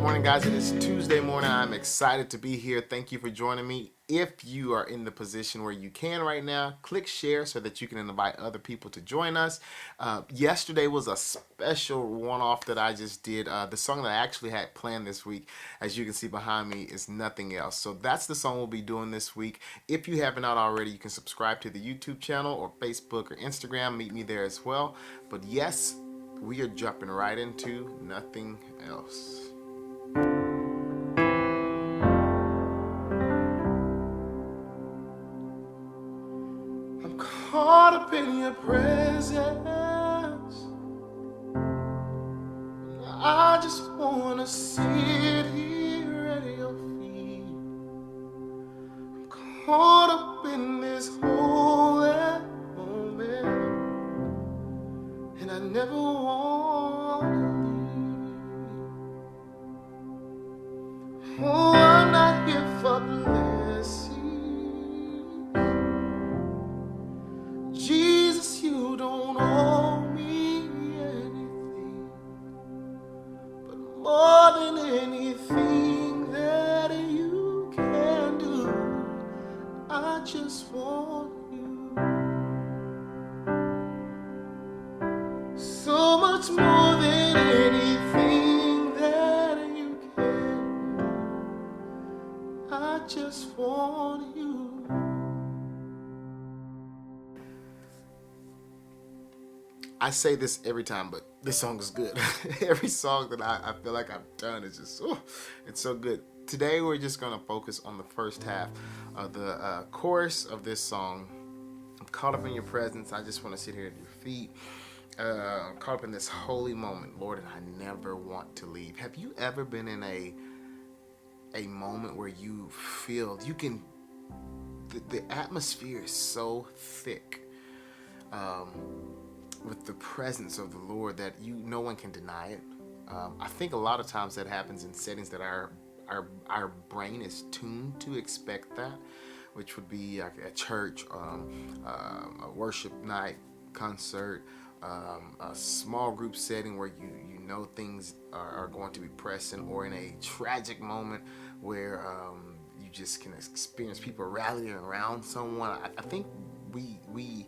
morning, guys. It is Tuesday morning. I'm excited to be here. Thank you for joining me. If you are in the position where you can right now, click share so that you can invite other people to join us. Yesterday was a special one-off that I just did. The song that I actually had planned this week, as you can see behind me, is Nothing Else. So that's the song we'll be doing this week. If you haven't out already, you can subscribe to the YouTube channel or Facebook or Instagram. Meet me there as well. But yes, we are jumping right into Nothing Else. Caught up in your presence, I just wanna sit here at your feet. I'm caught up in this holy moment, and I never wanna leave. Oh, I'm not here for blessings. Jesus, you don't owe me anything, but more than anything that you can do, I just want you. So much more than anything that you can do, I just want you. I say this every time, but this song is good. Every song that I feel like I've done is just, it's so good. Today we're just going to focus on the first half of the chorus of this song. I'm caught up in your presence. I just want to sit here at your feet. I'm caught up in this holy moment, Lord, and I never want to leave. Have you ever been in a moment where you feel the atmosphere is so thick with the presence of the Lord that no one can deny it. I think a lot of times that happens in settings that our brain is tuned to expect that, which would be like a church, a worship night, concert, a small group setting where you know things are going to be pressing, or in a tragic moment where you just can experience people rallying around someone. I think we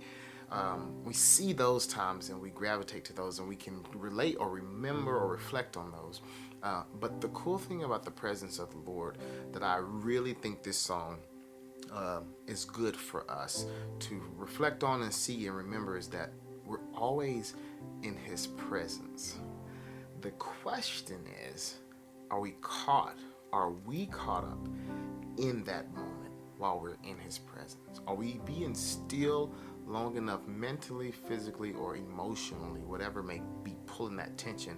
see those times and we gravitate to those, and we can relate or remember or reflect on those. But the cool thing about the presence of the Lord that I really think this song is good for us to reflect on and see and remember is that we're always in His presence. The question is, are we caught up in that moment while we're in His presence? Are we being still long enough mentally, physically, or emotionally, whatever may be pulling that tension,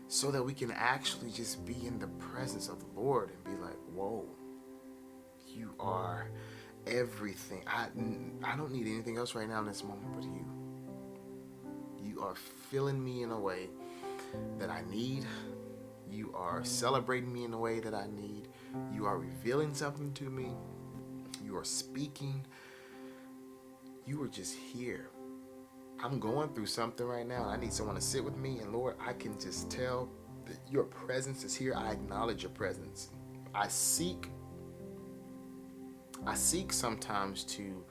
so that we can actually just be in the presence of the Lord and be like, whoa, you are everything. I don't need anything else right now in this moment but you. You are filling me in a way that I need. You are celebrating me in a way that I need. You are revealing something to me. You are speaking. You are just here. I'm going through something right now, and I need someone to sit with me. And Lord, I can just tell that your presence is here. I acknowledge your presence. I seek sometimes to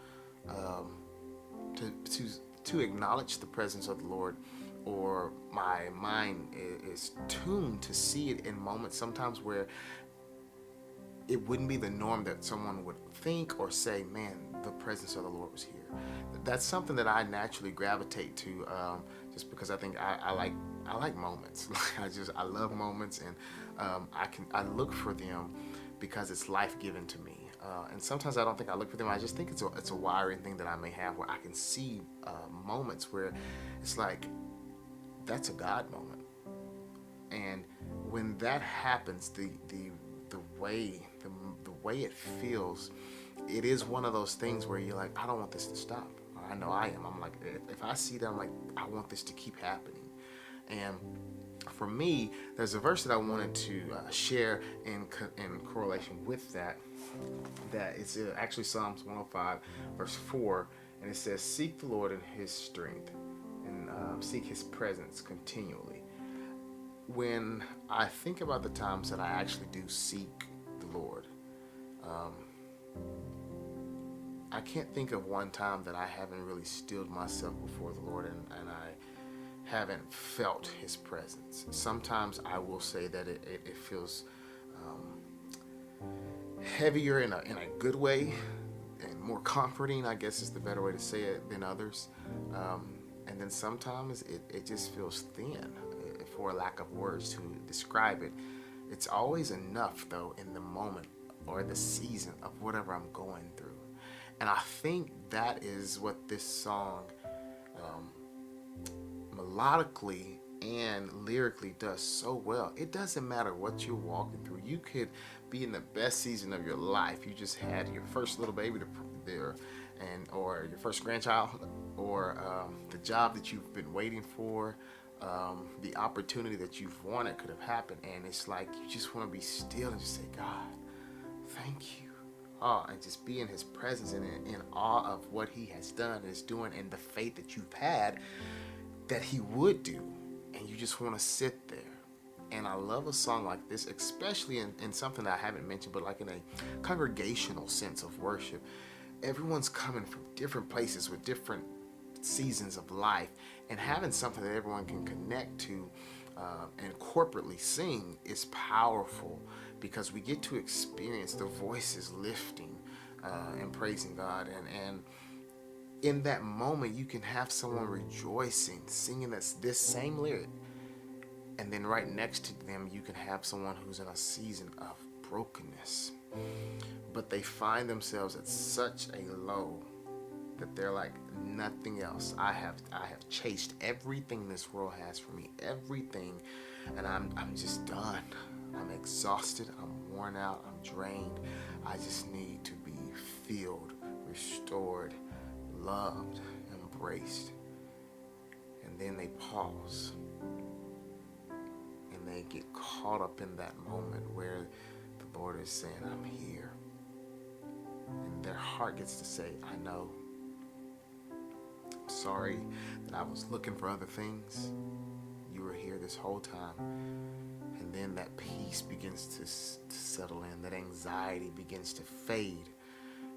acknowledge the presence of the Lord, or my mind is tuned to see it in moments sometimes where it wouldn't be the norm that someone would think or say, man, the presence of the Lord was here. That's something that I naturally gravitate to, just because I think I like moments. I love moments, and I look for them because it's life-giving to me. And sometimes I don't think I look for them. I just think it's a wiring thing that I may have, where I can see moments where it's like, that's a God moment. And when that happens, the way it feels, it is one of those things where you're like, I don't want this to stop. I know I am. I'm like, if I see that, I'm like, I want this to keep happening. And for me, there's a verse that I wanted to share in correlation with that. That it's actually Psalms 105, verse 4, and it says, "Seek the Lord in His strength, and seek His presence continually." when I think about the times that I actually do seek the Lord, um, I can't think of one time that I haven't really stilled myself before the Lord and I haven't felt His presence. Sometimes I will say that it feels heavier in a good way and more comforting, I guess is the better way to say it, than others. And then sometimes it just feels thin, for a lack of words to describe it. It's always enough, though, in the moment or the season of whatever I'm going through. And I think that is what this song um, melodically and lyrically does so well. It doesn't matter what you're walking through. You could be in the best season of your life. You just had your first little baby there, and or your first grandchild, or the job that you've been waiting for, the opportunity that you've wanted could have happened, and it's like you just want to be still and just say, God, thank you. Oh, and just be in His presence and in awe of what He has done and is doing, and the faith that you've had that He would do, and you just want to sit there. And I love a song like this, especially in something that I haven't mentioned, but like in a congregational sense of worship. Everyone's coming from different places with different seasons of life, and having something that everyone can connect to and corporately sing is powerful, because we get to experience the voices lifting and praising God, and in that moment you can have someone rejoicing, singing this same lyric, and then right next to them you can have someone who's in a season of brokenness, but they find themselves at such a low that they're like, nothing else. I have chased everything this world has for me, everything, and I'm just done. I'm exhausted, I'm worn out, I'm drained. I just need to be filled, restored, loved, embraced. And then they pause and they get caught up in that moment where the Lord is saying, I'm here. And their heart gets to say, I know. I'm sorry that I was looking for other things. You were here this whole time. And then that peace begins to settle in, that anxiety begins to fade.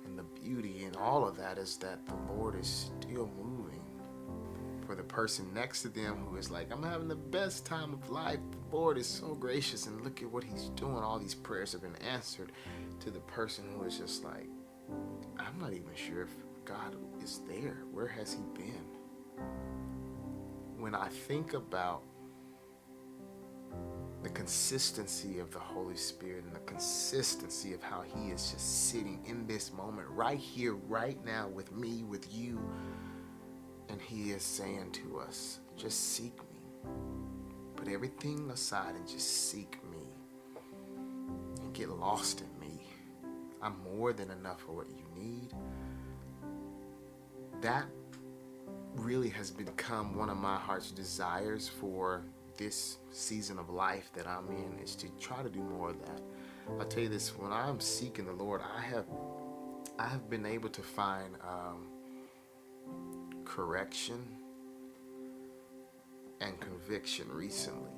And the beauty in all of that is that the Lord is still moving. For the person next to them who is like, I'm having the best time of life, the Lord is so gracious and look at what He's doing. All these prayers have been answered. To the person who is just like, I'm not even sure if God is there. Where has He been? When I think about the consistency of the Holy Spirit and the consistency of how He is just sitting in this moment, right here, right now, with me, with you, and He is saying to us, just seek me. Put everything aside and just seek me and get lost in me. I'm more than enough for what you need. That really has become one of my heart's desires for this season of life that I'm in, is to try to do more of that. I'll tell you this, when I'm seeking the Lord, I have been able to find correction and conviction recently,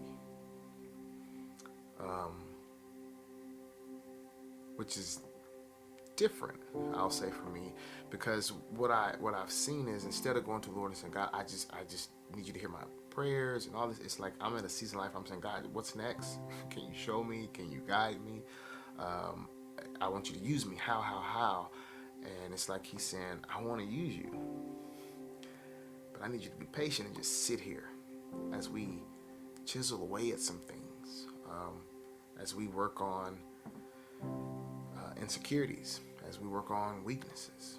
which is different, I'll say, for me, because what I've seen is, instead of going to the Lord and saying, God, I just need you to hear my prayers and all this, it's like I'm in a season of life, I'm saying, God, what's next? Can you show me? Can you guide me? I want you to use me. How? And it's like He's saying, I want to use you, but I need you to be patient and just sit here as we chisel away at some things, as we work on insecurities, as we work on weaknesses.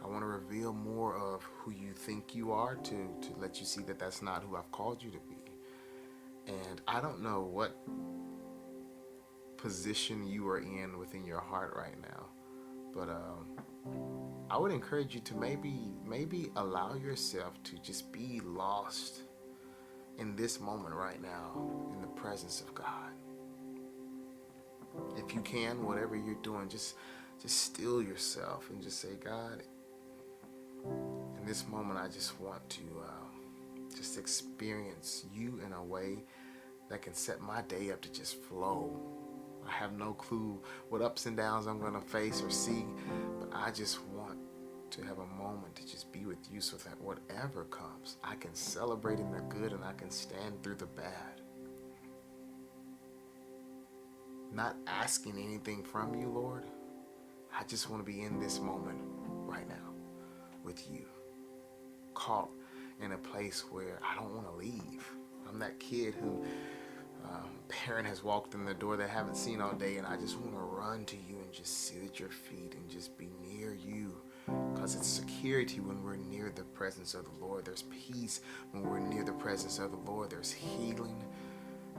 I want to reveal more of who you think you are, to let you see that that's not who I've called you to be. And I don't know what position you are in within your heart right now, but I would encourage you to maybe allow yourself to just be lost in this moment right now in the presence of God. If you can, whatever you're doing, just still yourself and just say, God, in this moment I just want to just experience you in a way that can set my day up to just flow. I have no clue what ups and downs I'm going to face or see, but I just want to have a moment to just be with you so that whatever comes, I can celebrate in the good and I can stand through the bad. Not asking anything from you, Lord. I just want to be in this moment right now with you, caught in a place where I don't want to leave. I'm that kid who parent has walked in the door they haven't seen all day, and I just want to run to you and just sit at your feet and just be near you, because it's security when we're near the presence of the Lord. There's peace when we're near the presence of the Lord. There's healing.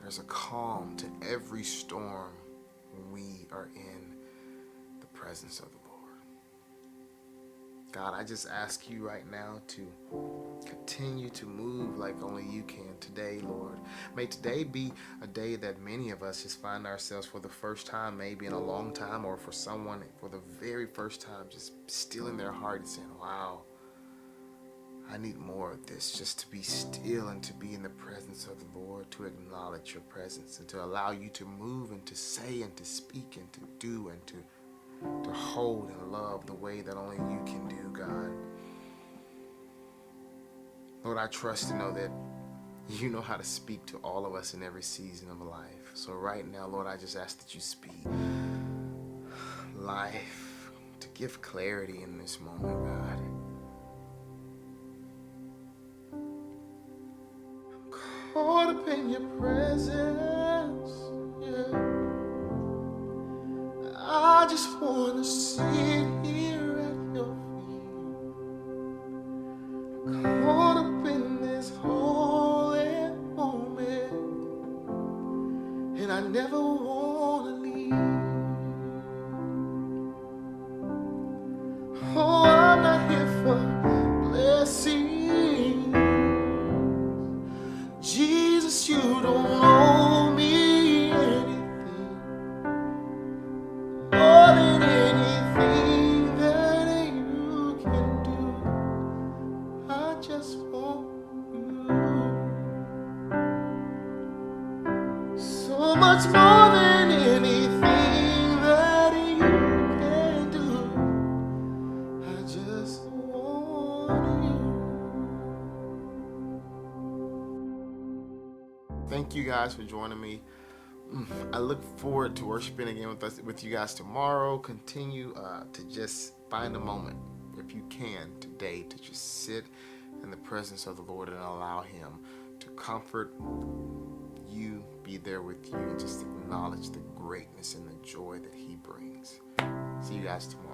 There's a calm to every storm when we are in the presence of the Lord. God, I just ask you right now to continue to move like only you can today, Lord. May today be a day that many of us just find ourselves for the first time, maybe in a long time, or for someone for the very first time, just still in their heart and saying, wow, I need more of this, just to be still and to be in the presence of the Lord, to acknowledge your presence and to allow you to move and to say and to speak and to do and to hold and love the way that only you can do, God. Lord, I trust and know that you know how to speak to all of us in every season of life. So right now, Lord, I just ask that you speak life, to give clarity in this moment, God. I'm caught up in your presence, yeah. I just want to sit here at your feet, caught up in this holy moment, and I never want to leave. Oh, I'm not here for blessings. Jesus, you don't owe me anything. More than anything that you can do, I just want you. So much more than anything that you can do, I just want you. Thank you guys for joining me. I look forward to worshiping again with you guys tomorrow. Continue to just find a moment, if you can, today to just sit in the presence of the Lord and allow him to comfort you, be there with you, and just acknowledge the greatness and the joy that he brings. See you guys tomorrow.